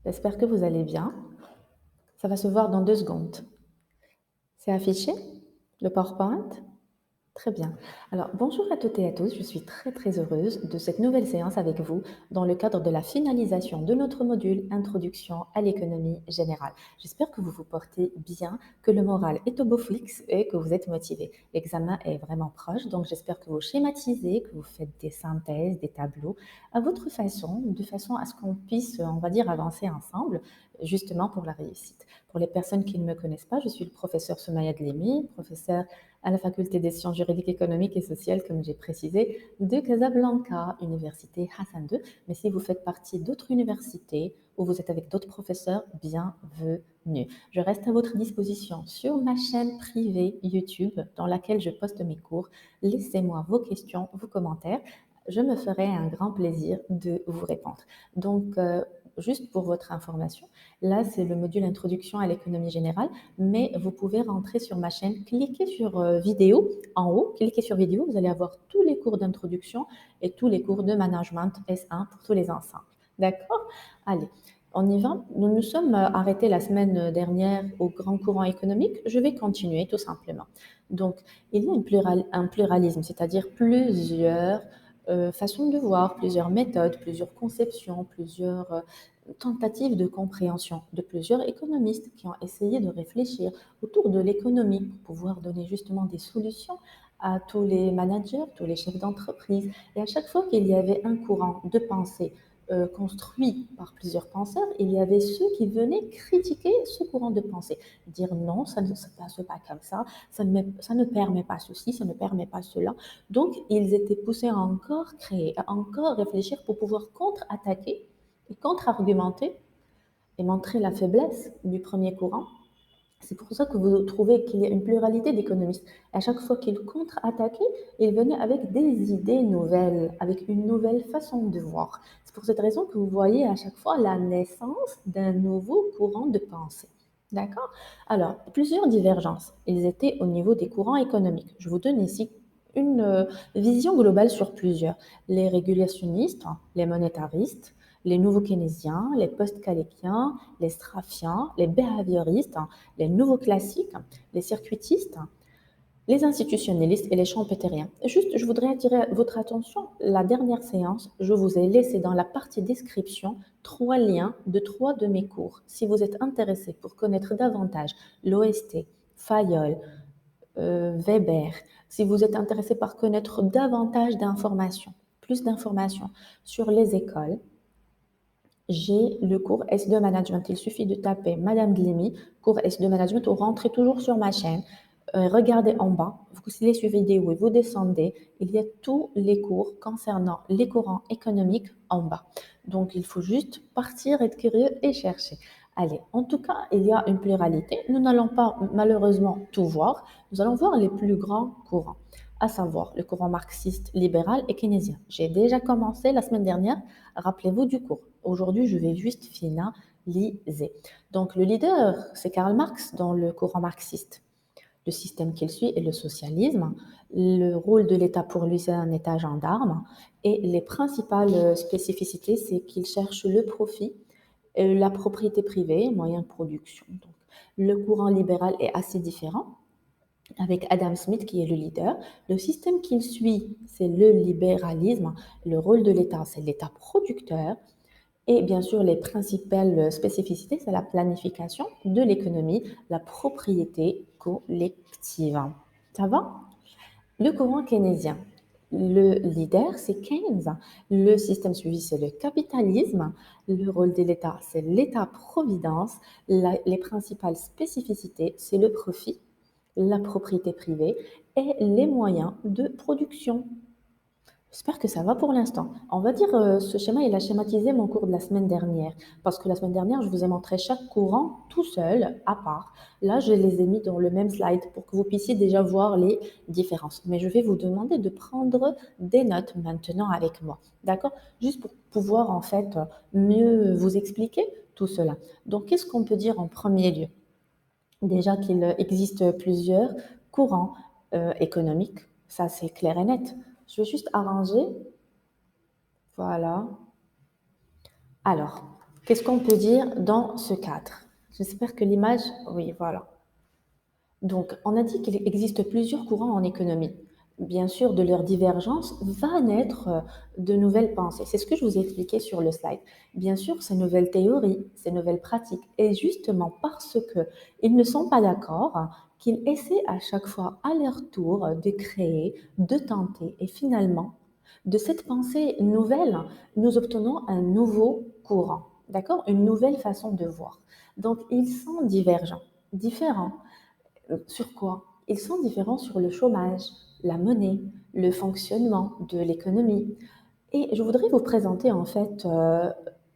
J'espère que vous allez bien. Ça va se voir dans 2 secondes. C'est affiché, le PowerPoint? Très bien. Alors, bonjour à toutes et à tous. Je suis très très heureuse de cette nouvelle séance avec vous dans le cadre de la finalisation de notre module Introduction à l'économie générale. J'espère que vous vous portez bien, que le moral est au beau fixe et que vous êtes motivés. L'examen est vraiment proche, donc j'espère que vous schématisez, que vous faites des synthèses, des tableaux à votre façon, de façon à ce qu'on puisse, on va dire, avancer ensemble, justement pour la réussite. Pour les personnes qui ne me connaissent pas, je suis le professeur Soumaya Dlemi, professeur à la faculté des sciences juridiques, économiques et sociales, comme j'ai précisé, de Casablanca, Université Hassan II. Mais si vous faites partie d'autres universités ou vous êtes avec d'autres professeurs, bienvenue. Je reste à votre disposition sur ma chaîne privée YouTube dans laquelle je poste mes cours. Laissez-moi vos questions, vos commentaires. Je me ferai un grand plaisir de vous répondre. Donc, juste pour votre information, là, c'est le module Introduction à l'économie générale, mais vous pouvez rentrer sur ma chaîne, cliquer sur vidéo en haut, cliquez sur vidéo, vous allez avoir tous les cours d'introduction et tous les cours de management S1 pour tous les ensembles. D'accord? Allez, on y va. Nous nous sommes arrêtés la semaine dernière au grand courant économique. Je vais continuer tout simplement. Donc, il y a un pluralisme, c'est-à-dire plusieurs façons de voir, plusieurs méthodes, plusieurs conceptions, plusieurs tentatives de compréhension de plusieurs économistes qui ont essayé de réfléchir autour de l'économie pour pouvoir donner justement des solutions à tous les managers, tous les chefs d'entreprise. Et à chaque fois qu'il y avait un courant de pensée construit par plusieurs penseurs, il y avait ceux qui venaient critiquer ce courant de pensée, dire non, ça ne se passe pas comme ça ne permet pas ceci, ça ne permet pas cela. Donc, ils étaient poussés à encore créer, à encore réfléchir pour pouvoir contre-attaquer et contre-argumenter et montrer la faiblesse du premier courant. C'est pour ça que vous trouvez qu'il y a une pluralité d'économistes. À chaque fois qu'ils contre-attaquaient, ils venaient avec des idées nouvelles, avec une nouvelle façon de voir. C'est pour cette raison que vous voyez à chaque fois la naissance d'un nouveau courant de pensée. D'accord? Alors, plusieurs divergences. Ils étaient au niveau des courants économiques. Je vous donne ici une vision globale sur plusieurs. Les régulationnistes, les monétaristes, les nouveaux keynésiens, les post-calépiens, les straffiens, les behavioristes, les nouveaux classiques, les circuitistes, les institutionnalistes et les champétériens. Juste, je voudrais attirer votre attention. La dernière séance, je vous ai laissé dans la partie description 3 liens de 3 de mes cours. Si vous êtes intéressé pour connaître davantage l'OST, Fayol, Weber, si vous êtes intéressé par connaître davantage d'informations, plus d'informations sur les écoles, j'ai le cours S2 Management. Il suffit de taper Madame Glimi, cours S2 Management, ou rentrez toujours sur ma chaîne. Regardez en bas, vous suivez vidéo et vous descendez. Il y a tous les cours concernant les courants économiques en bas. Donc, il faut juste partir, être curieux et chercher. Allez, en tout cas, il y a une pluralité. Nous n'allons pas malheureusement tout voir. Nous allons voir les plus grands courants, à savoir le courant marxiste, libéral et keynésien. J'ai déjà commencé la semaine dernière. Rappelez-vous du cours. Aujourd'hui, je vais juste finaliser. Donc, le leader, c'est Karl Marx dans le courant marxiste. Le système qu'il suit est le socialisme. Le rôle de l'État pour lui, c'est un État gendarme. Et les principales spécificités, c'est qu'il cherche le profit, la propriété privée, moyen de production. Donc, le courant libéral est assez différent, avec Adam Smith qui est le leader. Le système qu'il suit, c'est le libéralisme. Le rôle de l'État, c'est l'État producteur. Et bien sûr, les principales spécificités, c'est la planification de l'économie, la propriété collective. Ça va? Le courant keynésien. Le leader, c'est Keynes. Le système suivi, c'est le capitalisme. Le rôle de l'État, c'est l'État-providence. Les principales spécificités, c'est le profit, la propriété privée et les moyens de production. J'espère que ça va pour l'instant. On va dire, ce schéma, il a schématisé mon cours de la semaine dernière. Parce que la semaine dernière, je vous ai montré chaque courant tout seul, à part. Là, je les ai mis dans le même slide pour que vous puissiez déjà voir les différences. Mais je vais vous demander de prendre des notes maintenant avec moi. D'accord? Juste pour pouvoir, en fait, mieux vous expliquer tout cela. Donc, qu'est-ce qu'on peut dire en premier lieu? Déjà qu'il existe plusieurs courants économiques. Ça, c'est clair et net. Je vais juste arranger. Voilà. Alors, Qu'est-ce qu'on peut dire dans ce cadre? J'espère que l'image, oui, voilà. Donc, on a dit qu'il existe plusieurs courants en économie. Bien sûr, de leur divergence va naître de nouvelles pensées. C'est ce que je vous ai expliqué sur le slide. Bien sûr, ces nouvelles théories, ces nouvelles pratiques, et justement parce qu'ils ne sont pas d'accord, qu'ils essaient à chaque fois à leur tour de créer, de tenter, et finalement, de cette pensée nouvelle, nous obtenons un nouveau courant, d'accord? Une nouvelle façon de voir. Donc, ils sont divergents, différents. Sur quoi? Ils sont différents sur le chômage, la monnaie, le fonctionnement de l'économie. Et je voudrais vous présenter en fait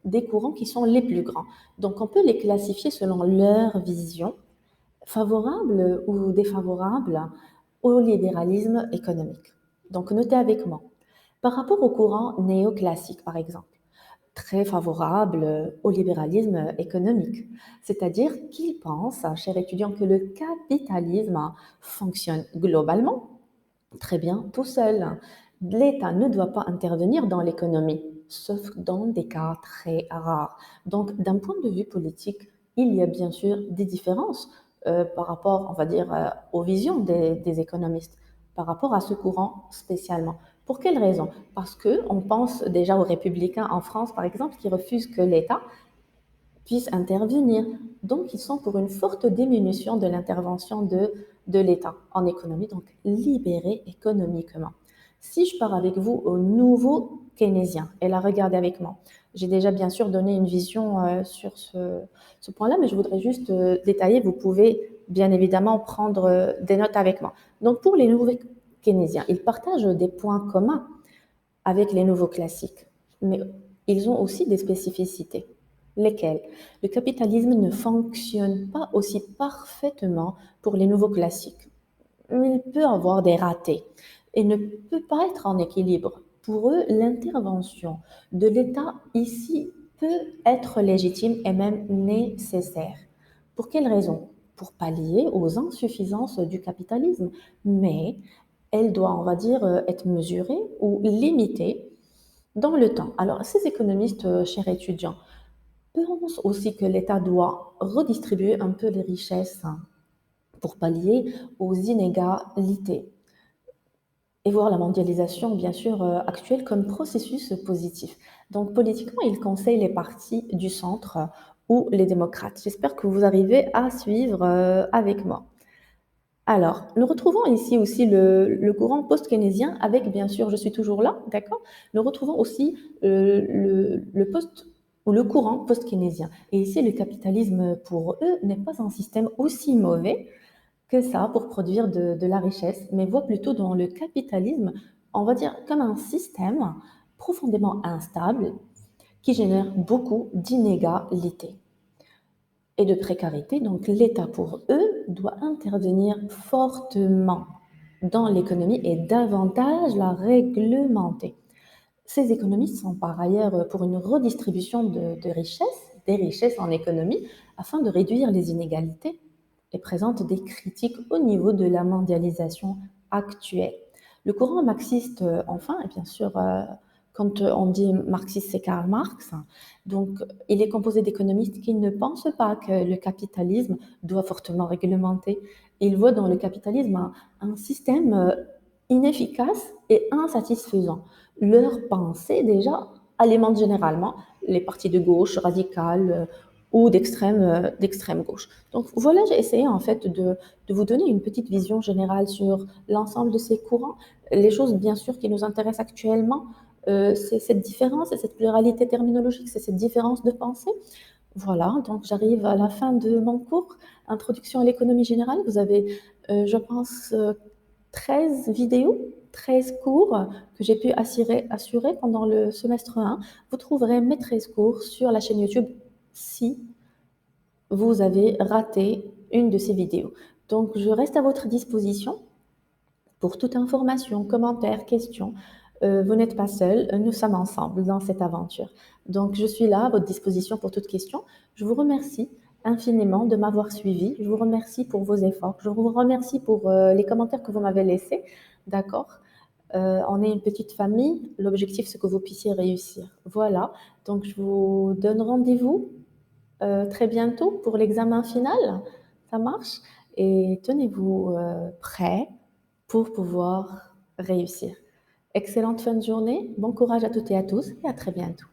des courants qui sont les plus grands. Donc on peut les classifier selon leur vision, favorable ou défavorable au libéralisme économique. Donc notez avec moi. Par rapport au courant néoclassique, par exemple, très favorable au libéralisme économique. C'est-à-dire qu'il pense, cher étudiant, que le capitalisme fonctionne globalement très bien tout seul. L'État ne doit pas intervenir dans l'économie, sauf dans des cas très rares. Donc, d'un point de vue politique, il y a bien sûr des différences par rapport, on va dire, aux visions des économistes, par rapport à ce courant spécialement. Pour quelle raison? Parce qu'on pense déjà aux républicains en France, par exemple, qui refusent que l'État puissent intervenir. Donc, ils sont pour une forte diminution de l'intervention de l'État en économie, donc libéré économiquement. Si je pars avec vous au nouveau keynésien, et là, regardez avec moi. J'ai déjà bien sûr donné une vision sur ce point-là, mais je voudrais juste détailler. Vous pouvez bien évidemment prendre des notes avec moi. Donc, pour les nouveaux keynésiens, ils partagent des points communs avec les nouveaux classiques, mais ils ont aussi des spécificités. Lesquelles? Le capitalisme ne fonctionne pas aussi parfaitement pour les nouveaux classiques. Il peut avoir des ratés et ne peut pas être en équilibre. Pour eux, l'intervention de l'État ici peut être légitime et même nécessaire. Pour quelle raison? Pour pallier aux insuffisances du capitalisme, mais elle doit, on va dire, être mesurée ou limitée dans le temps. Alors, ces économistes, chers étudiants, pensent aussi que l'État doit redistribuer un peu les richesses pour pallier aux inégalités et voir la mondialisation, bien sûr, actuelle comme processus positif. Donc, politiquement, ils conseillent les partis du centre ou les démocrates. J'espère que vous arrivez à suivre avec moi. Alors, nous retrouvons ici aussi le courant post-keynésien avec, bien sûr, je suis toujours là, d'accord? Nous retrouvons aussi le post ou le courant post-keynésien. Et ici, le capitalisme, pour eux, n'est pas un système aussi mauvais que ça pour produire de la richesse, mais voit plutôt dans le capitalisme, on va dire, comme un système profondément instable qui génère beaucoup d'inégalités et de précarité. Donc l'État, pour eux, doit intervenir fortement dans l'économie et davantage la réglementer. Ces économistes sont par ailleurs pour une redistribution de richesses, des richesses en économie, afin de réduire les inégalités et présentent des critiques au niveau de la mondialisation actuelle. Le courant marxiste, enfin, et bien sûr, quand on dit marxiste, c'est Karl Marx. Donc, il est composé d'économistes qui ne pensent pas que le capitalisme doit fortement réglementer. Ils voient dans le capitalisme un système inefficace et insatisfaisant. Leur pensée, déjà, alimente généralement les partis de gauche radicales ou d'extrême gauche. Donc voilà, j'ai essayé en fait de vous donner une petite vision générale sur l'ensemble de ces courants. Les choses, bien sûr, qui nous intéressent actuellement, c'est cette différence et cette pluralité terminologique, c'est cette différence de pensée. Voilà, donc j'arrive à la fin de mon cours, Introduction à l'économie générale. Vous avez, je pense, 13 vidéos, 13 cours que j'ai pu assurer pendant le semestre 1. Vous trouverez mes 13 cours sur la chaîne YouTube si vous avez raté une de ces vidéos. Donc, je reste à votre disposition pour toute information, commentaire, question. Vous n'êtes pas seul, nous sommes ensemble dans cette aventure. Donc, je suis là à votre disposition pour toute question. Je vous remercie infiniment de m'avoir suivi. Je vous remercie pour vos efforts. Je vous remercie pour les commentaires que vous m'avez laissés. D'accord? On est une petite famille. L'objectif, c'est que vous puissiez réussir. Voilà. Donc, je vous donne rendez-vous très bientôt pour l'examen final. Ça marche? Et tenez-vous prêts pour pouvoir réussir. Excellente fin de journée. Bon courage à toutes et à tous et à très bientôt.